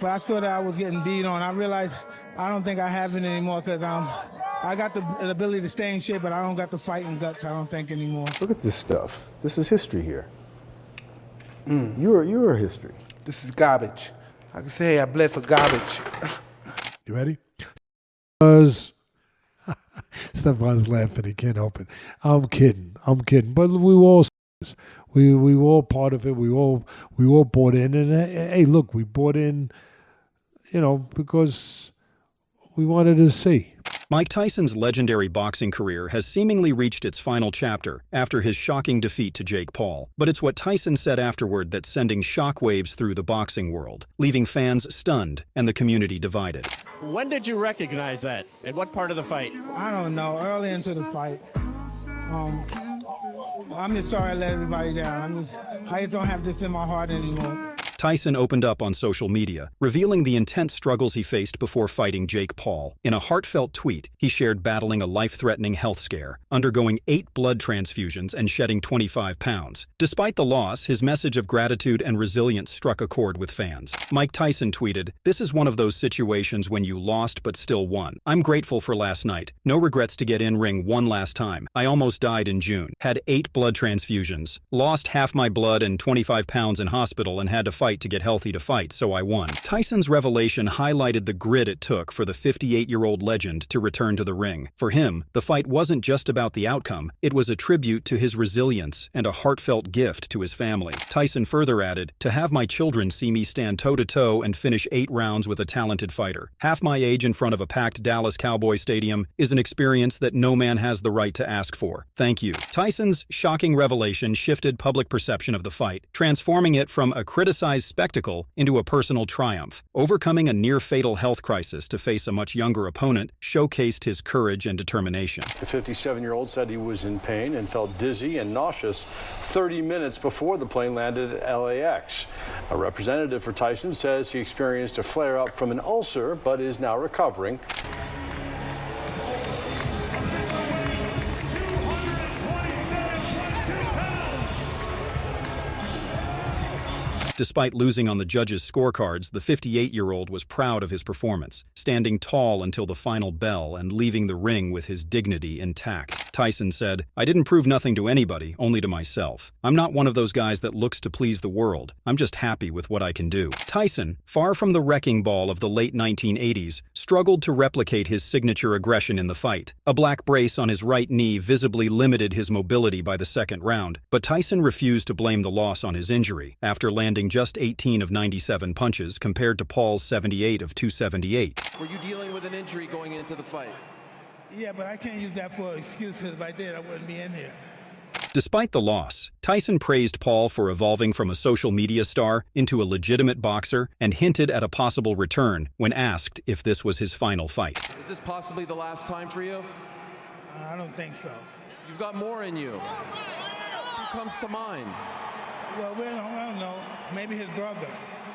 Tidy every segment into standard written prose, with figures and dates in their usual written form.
but I saw that I was getting beat on. I realized I don't think I have it anymore because I got the ability to stay in shape, but I don't got the fighting guts, I don't think, anymore. Look at this stuff. This is history here. You're history. This is garbage. I can say I bled for garbage. You ready? Because Stefan's laughing. He can't help it. I'm kidding. But we were all we were all part of it. We all bought in. And hey, look, we bought in, because we wanted to see. Mike Tyson's legendary boxing career has seemingly reached its final chapter after his shocking defeat to Jake Paul. But it's what Tyson said afterward that's sending shockwaves through the boxing world, leaving fans stunned and the community divided. When did you recognize that? In what part of the fight? I don't know. Early into the fight. I'm just sorry I let everybody down. I just don't have this in my heart anymore. Tyson opened up on social media, revealing the intense struggles he faced before fighting Jake Paul. In a heartfelt tweet, he shared battling a life-threatening health scare, undergoing 8 blood transfusions and shedding 25 pounds. Despite the loss, his message of gratitude and resilience struck a chord with fans. Mike Tyson tweeted, "This is one of those situations when you lost but still won. I'm grateful for last night. No regrets to get in ring one last time. I almost died in June. Had 8 blood transfusions. Lost half my blood and 25 pounds in hospital and had to fight to get healthy to fight, so I won." Tyson's revelation highlighted the grit it took for the 58-year-old legend to return to the ring. For him, the fight wasn't just about the outcome, it was a tribute to his resilience and a heartfelt gift to his family. Tyson further added, "To have my children see me stand toe-to-toe and finish 8 rounds with a talented fighter, half my age in front of a packed Dallas Cowboy Stadium, is an experience that no man has the right to ask for. Thank you." Tyson's shocking revelation shifted public perception of the fight, transforming it from a criticized spectacle into a personal triumph. Overcoming a near-fatal health crisis to face a much younger opponent showcased his courage and determination. The 57-year-old said he was in pain and felt dizzy and nauseous 30 minutes before the plane landed at LAX. A representative for Tyson says he experienced a flare-up from an ulcer but is now recovering. Despite losing on the judges' scorecards, the 58-year-old was proud of his performance, standing tall until the final bell and leaving the ring with his dignity intact. Tyson said, "I didn't prove nothing to anybody, only to myself. I'm not one of those guys that looks to please the world. I'm just happy with what I can do." Tyson, far from the wrecking ball of the late 1980s, struggled to replicate his signature aggression in the fight. A black brace on his right knee visibly limited his mobility by the second round, but Tyson refused to blame the loss on his injury, after landing just 18 of 97 punches compared to Paul's 78 of 278. Were you dealing with an injury going into the fight? Yeah, but I can't use that for an excuse because if I did, I wouldn't be in here. Despite the loss, Tyson praised Paul for evolving from a social media star into a legitimate boxer and hinted at a possible return when asked if this was his final fight. Is this possibly the last time for you? I don't think so. You've got more in you. Who comes to mind? Well, I don't know. Maybe his brother.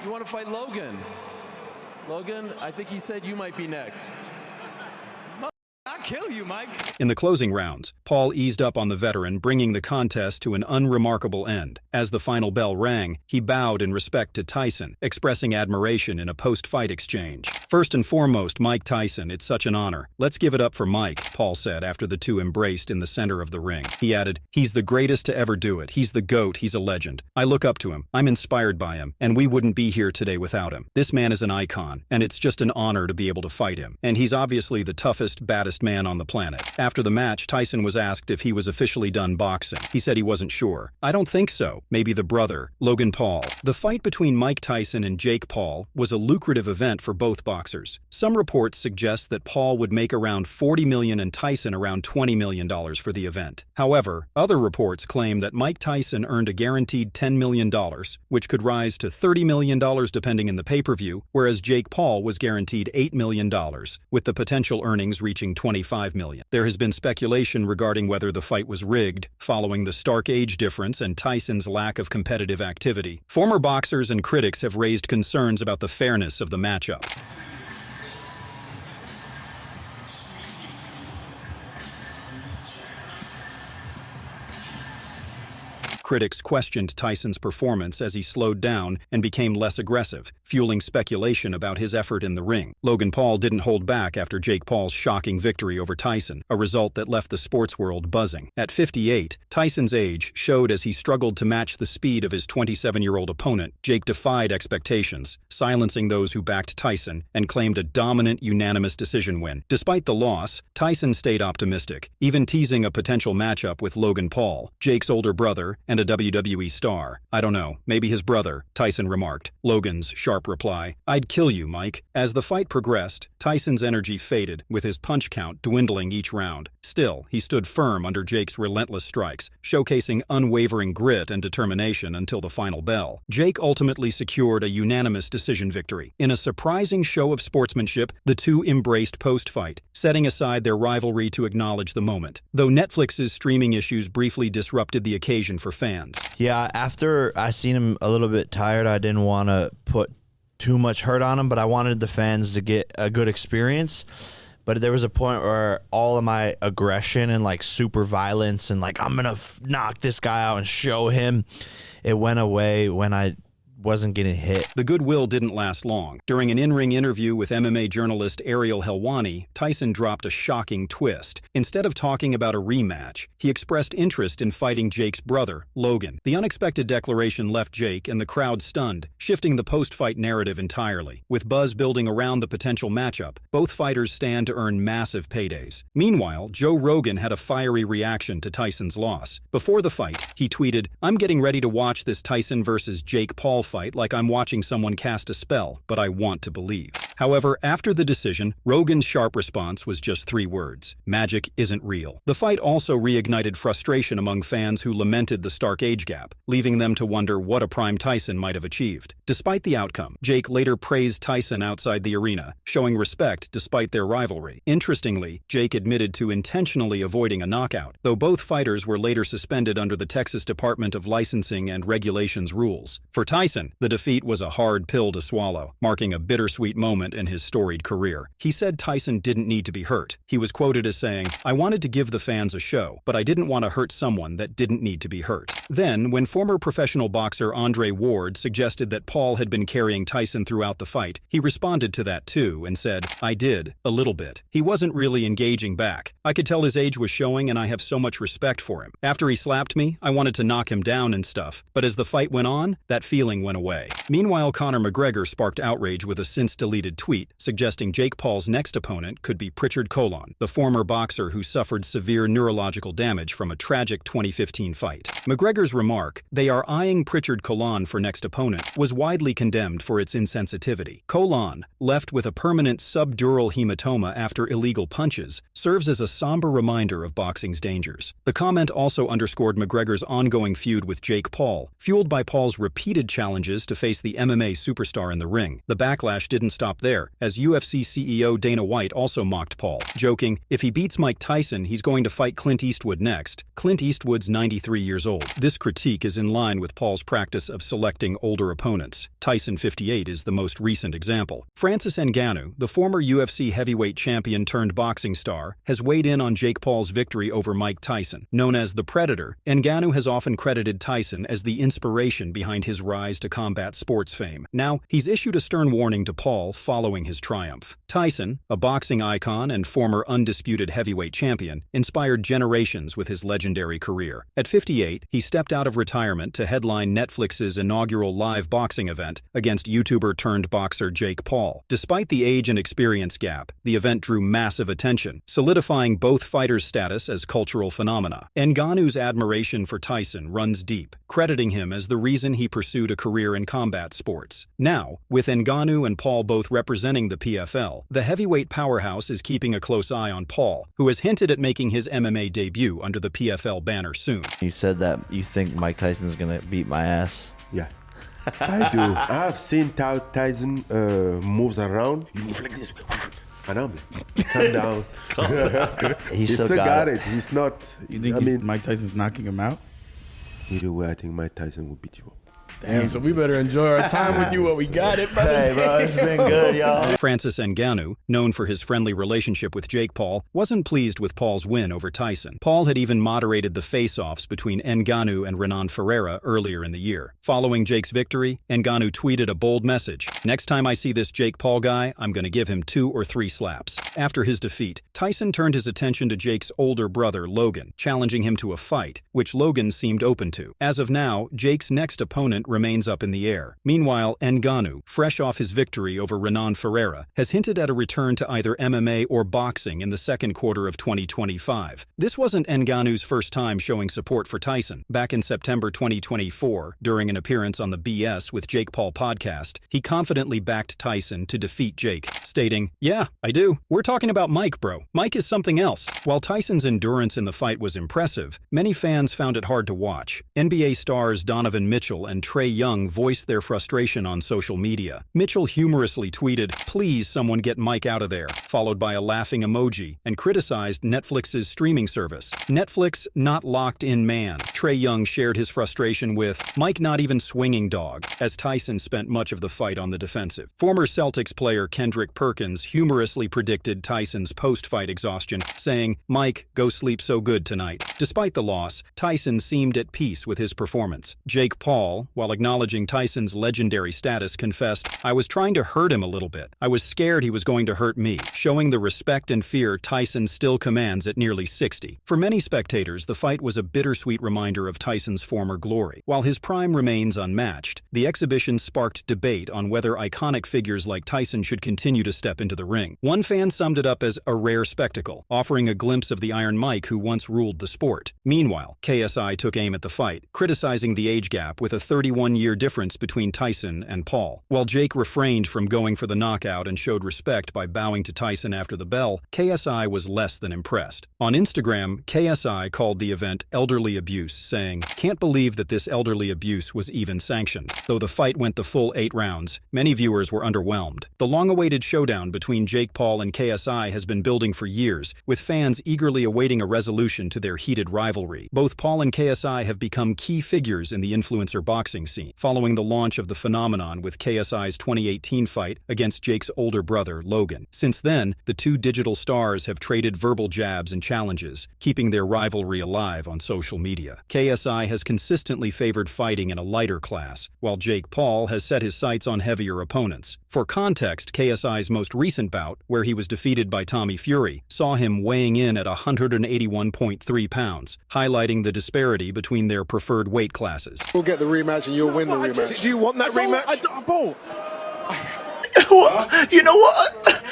You want to fight Logan? Logan, I think he said you might be next. I'll kill you, Mike. In the closing rounds, Paul eased up on the veteran, bringing the contest to an unremarkable end. As the final bell rang, he bowed in respect to Tyson, expressing admiration in a post-fight exchange. "First and foremost, Mike Tyson, it's such an honor. Let's give it up for Mike," Paul said after the two embraced in the center of the ring. He added, "He's the greatest to ever do it. He's the GOAT. He's a legend. I look up to him. I'm inspired by him, and we wouldn't be here today without him. This man is an icon, and it's just an honor to be able to fight him. And he's obviously the toughest, baddest man on the planet." After the match, Tyson was asked if he was officially done boxing. He said he wasn't sure. "I don't think so. Maybe the brother, Logan Paul." The fight between Mike Tyson and Jake Paul was a lucrative event for both boxers. Some reports suggest that Paul would make around $40 million and Tyson around $20 million for the event. However, other reports claim that Mike Tyson earned a guaranteed $10 million, which could rise to $30 million depending on the pay-per-view, whereas Jake Paul was guaranteed $8 million, with the potential earnings reaching $25 million. There has been speculation regarding whether the fight was rigged, following the stark age difference and Tyson's lack of competitive activity. Former boxers and critics have raised concerns about the fairness of the matchup. Critics questioned Tyson's performance as he slowed down and became less aggressive, fueling speculation about his effort in the ring. Logan Paul didn't hold back after Jake Paul's shocking victory over Tyson, a result that left the sports world buzzing. At 58, Tyson's age showed as he struggled to match the speed of his 27-year-old opponent. Jake defied expectations, silencing those who backed Tyson and claimed a dominant, unanimous decision win. Despite the loss, Tyson stayed optimistic, even teasing a potential matchup with Logan Paul, Jake's older brother and a WWE star. "I don't know, maybe his brother," Tyson remarked. Logan's sharp reply, "I'd kill you, Mike." As the fight progressed, Tyson's energy faded, with his punch count dwindling each round. Still, he stood firm under Jake's relentless strikes, showcasing unwavering grit and determination until the final bell. Jake ultimately secured a unanimous decision victory. In a surprising show of sportsmanship, the two embraced post-fight, setting aside their rivalry to acknowledge the moment, though Netflix's streaming issues briefly disrupted the occasion for fans. Yeah, after I seen him a little bit tired, I didn't want to put too much hurt on him, but I wanted the fans to get a good experience. But there was a point where all of my aggression and like super violence and like I'm gonna knock this guy out and show him, it went away when I wasn't getting hit. The goodwill didn't last long. During an in-ring interview with MMA journalist Ariel Helwani, Tyson dropped a shocking twist. Instead of talking about a rematch, he expressed interest in fighting Jake's brother, Logan. The unexpected declaration left Jake and the crowd stunned, shifting the post-fight narrative entirely. With buzz building around the potential matchup, both fighters stand to earn massive paydays. Meanwhile, Joe Rogan had a fiery reaction to Tyson's loss. Before the fight, he tweeted, "I'm getting ready to watch this Tyson versus Jake Paul fight like I'm watching someone cast a spell, but I want to believe." However, after the decision, Rogan's sharp response was just 3 words: "Magic isn't real." The fight also reignited frustration among fans who lamented the stark age gap, leaving them to wonder what a prime Tyson might have achieved. Despite the outcome, Jake later praised Tyson outside the arena, showing respect despite their rivalry. Interestingly, Jake admitted to intentionally avoiding a knockout, though both fighters were later suspended under the Texas Department of Licensing and Regulations rules. For Tyson, the defeat was a hard pill to swallow, marking a bittersweet moment in his storied career. He said Tyson didn't need to be hurt. He was quoted as saying, "I wanted to give the fans a show, but I didn't want to hurt someone that didn't need to be hurt." Then, when former professional boxer Andre Ward suggested that Paul had been carrying Tyson throughout the fight, he responded to that too and said, "I did, a little bit." He wasn't really engaging back. "I could tell his age was showing and I have so much respect for him. After he slapped me, I wanted to knock him down and stuff, but as the fight went on, that feeling went away." Meanwhile, Conor McGregor sparked outrage with a since-deleted tweet suggesting Jake Paul's next opponent could be Pritchard Colon, the former boxer who suffered severe neurological damage from a tragic 2015 fight. McGregor's remark, "They are eyeing Pritchard Colon for next opponent," was widely condemned for its insensitivity. Colon, left with a permanent subdural hematoma after illegal punches, serves as a somber reminder of boxing's dangers. The comment also underscored McGregor's ongoing feud with Jake Paul, fueled by Paul's repeated challenges to face the MMA superstar in the ring. The backlash didn't stop there, as UFC CEO Dana White also mocked Paul, joking, "If he beats Mike Tyson, he's going to fight Clint Eastwood next." Clint Eastwood's 93 years old. This critique is in line with Paul's practice of selecting older opponents. Tyson 58 is the most recent example. Francis Ngannou, the former UFC heavyweight champion turned boxing star, has weighed in on Jake Paul's victory over Mike Tyson. Known as the Predator, Ngannou has often credited Tyson as the inspiration behind his rise to combat sports fame. Now, he's issued a stern warning to Paul following his triumph. Tyson, a boxing icon and former undisputed heavyweight champion, inspired generations with his legendary career. At 58, he stepped out of retirement to headline Netflix's inaugural live boxing event against YouTuber-turned-boxer Jake Paul. Despite the age and experience gap, the event drew massive attention, solidifying both fighters' status as cultural phenomena. Ngannou's admiration for Tyson runs deep, crediting him as the reason he pursued a career in combat sports. Now, with Ngannou and Paul both representing the PFL, the heavyweight powerhouse is keeping a close eye on Paul, who has hinted at making his MMA debut under the PFL banner soon. You said that you think Mike Tyson's gonna beat my ass. Yeah, I do. I've seen how Tyson moves around. He moves like this. And I'm like, calm down. He still got it. He's not. You think Mike Tyson's knocking him out? Either way, I think Mike Tyson will beat you up. Damn, so we better enjoy our time with you while we got it, brother. Hey, bro, it's been good, y'all. Francis Ngannou, known for his friendly relationship with Jake Paul, wasn't pleased with Paul's win over Tyson. Paul had even moderated the face-offs between Ngannou and Renan Ferreira earlier in the year. Following Jake's victory, Ngannou tweeted a bold message. "Next time I see this Jake Paul guy, I'm going to give him 2 or 3 slaps." After his defeat, Tyson turned his attention to Jake's older brother, Logan, challenging him to a fight, which Logan seemed open to. As of now, Jake's next opponent remains up in the air. Meanwhile, Ngannou, fresh off his victory over Renan Ferreira, has hinted at a return to either MMA or boxing in the second quarter of 2025. This wasn't Ngannou's first time showing support for Tyson. Back in September 2024, during an appearance on the BS with Jake Paul podcast, he confidently backed Tyson to defeat Jake, stating, "Yeah, I do. We're talking about Mike, bro. Mike is something else." While Tyson's endurance in the fight was impressive, many fans found it hard to watch. NBA stars Donovan Mitchell and Trae Young voiced their frustration on social media. Mitchell humorously tweeted, "Please someone get Mike out of there," followed by a laughing emoji, and criticized Netflix's streaming service. "Netflix not locked in, man." Trae Young shared his frustration with, "Mike not even swinging dog," as Tyson spent much of the fight on the defensive. Former Celtics player Kendrick Perkins humorously predicted Tyson's post-fight exhaustion, saying, "Mike, go sleep so good tonight." Despite the loss, Tyson seemed at peace with his performance. Jake Paul, while acknowledging Tyson's legendary status, confessed, "I was trying to hurt him a little bit. I was scared he was going to hurt me," showing the respect and fear Tyson still commands at nearly 60. For many spectators, the fight was a bittersweet reminder of Tyson's former glory. While his prime remains unmatched, the exhibition sparked debate on whether iconic figures like Tyson should continue to step into the ring. One fan summed it up as a rare spectacle, offering a glimpse of the Iron Mike who once ruled the sport. Meanwhile, KSI took aim at the fight, criticizing the age gap with a 31-year difference between Tyson and Paul. While Jake refrained from going for the knockout and showed respect by bowing to Tyson after the bell, KSI was less than impressed. On Instagram, KSI called the event elderly abuse, saying, "Can't believe that this elderly abuse was even sanctioned." Though the fight went the full 8 rounds, many viewers were underwhelmed. The long-awaited showdown between Jake Paul and KSI has been building for years, with fans eagerly awaiting a resolution to their heated rivalry. Both Paul and KSI have become key figures in the influencer boxing scene, following the launch of the phenomenon with KSI's 2018 fight against Jake's older brother, Logan. Since then, the two digital stars have traded verbal jabs and challenges, keeping their rivalry alive on social media. KSI has consistently favored fighting in a lighter class, while Jake Paul has set his sights on heavier opponents. For context, KSI's most recent bout, where he was defeated by Tommy Fury, saw him weighing in at 181.3 pounds, highlighting the disparity between their preferred weight classes. We'll get the rematch and you'll win the rematch. Do you want that rematch? You know what?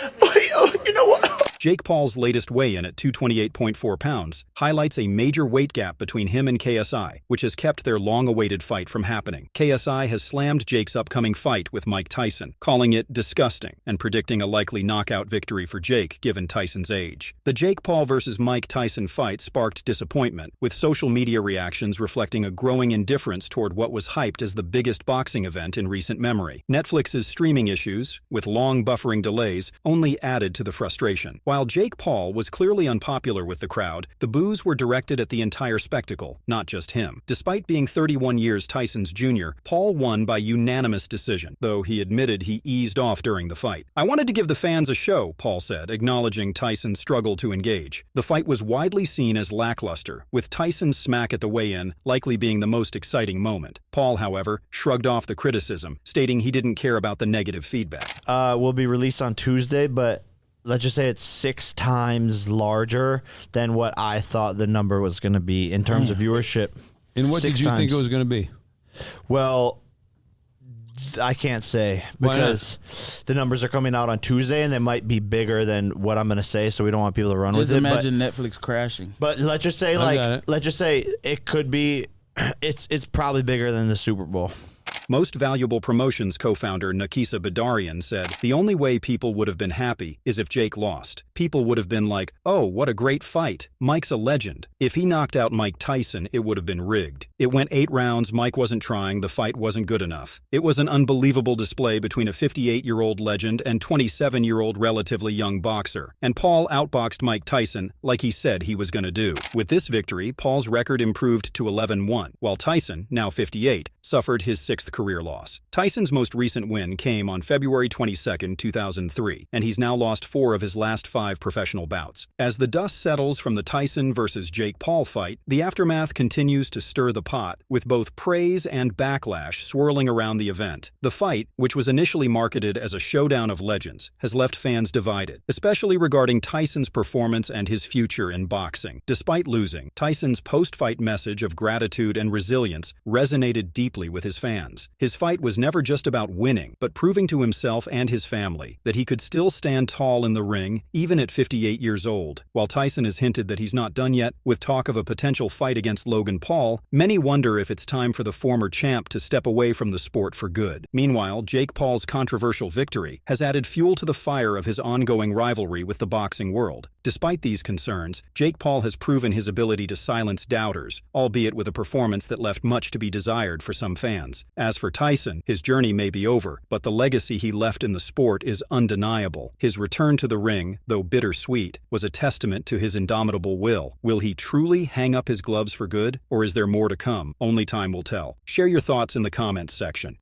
You know what? Jake Paul's latest weigh-in at 228.4 pounds highlights a major weight gap between him and KSI, which has kept their long-awaited fight from happening. KSI has slammed Jake's upcoming fight with Mike Tyson, calling it disgusting and predicting a likely knockout victory for Jake given Tyson's age. The Jake Paul versus Mike Tyson fight sparked disappointment, with social media reactions reflecting a growing indifference toward what was hyped as the biggest boxing event in recent memory. Netflix's streaming issues, with long buffering delays, only added to the frustration. While Jake Paul was clearly unpopular with the crowd, the boos were directed at the entire spectacle, not just him. Despite being 31 years Tyson's junior, Paul won by unanimous decision, though he admitted he eased off during the fight. "I wanted to give the fans a show," Paul said, acknowledging Tyson's struggle to engage. The fight was widely seen as lackluster, with Tyson's smack at the weigh-in likely being the most exciting moment. Paul, however, shrugged off the criticism, stating he didn't care about the negative feedback. Will be released on Tuesday, but let's just say it's 6 times larger than what I thought the number was going to be in terms of viewership. And what did you think it was going to be? Well, I can't say because the numbers are coming out on Tuesday and they might be bigger than what I'm going to say, so we don't want people to run with it. Just imagine Netflix crashing. But let's just say it could be it's probably bigger than the Super Bowl. Most Valuable Promotions co-founder Nakisa Badarian said, "The only way people would have been happy is if Jake lost. People would have been like, oh, what a great fight. Mike's a legend. If he knocked out Mike Tyson, it would have been rigged. It went 8 rounds, Mike wasn't trying, the fight wasn't good enough. It was an unbelievable display between a 58-year-old legend and 27-year-old relatively young boxer. And Paul outboxed Mike Tyson like he said he was going to do." With this victory, Paul's record improved to 11-1, while Tyson, now 58, suffered his sixth career loss. Tyson's most recent win came on February 22, 2003, and he's now lost 4 of his last 5 professional bouts. As the dust settles from the Tyson versus Jake Paul fight, the aftermath continues to stir the pot, with both praise and backlash swirling around the event. The fight, which was initially marketed as a showdown of legends, has left fans divided, especially regarding Tyson's performance and his future in boxing. Despite losing, Tyson's post-fight message of gratitude and resilience resonated deeply with his fans. His fight was never just about winning, but proving to himself and his family that he could still stand tall in the ring, even at 58 years old. While Tyson has hinted that he's not done yet, with talk of a potential fight against Logan Paul, many wonder if it's time for the former champ to step away from the sport for good. Meanwhile, Jake Paul's controversial victory has added fuel to the fire of his ongoing rivalry with the boxing world. Despite these concerns, Jake Paul has proven his ability to silence doubters, albeit with a performance that left much to be desired for some fans. As for Tyson, his journey may be over, but the legacy he left in the sport is undeniable. His return to the ring, though bittersweet, was a testament to his indomitable will. Will he truly hang up his gloves for good, or is there more to come? Only time will tell. Share your thoughts in the comments section.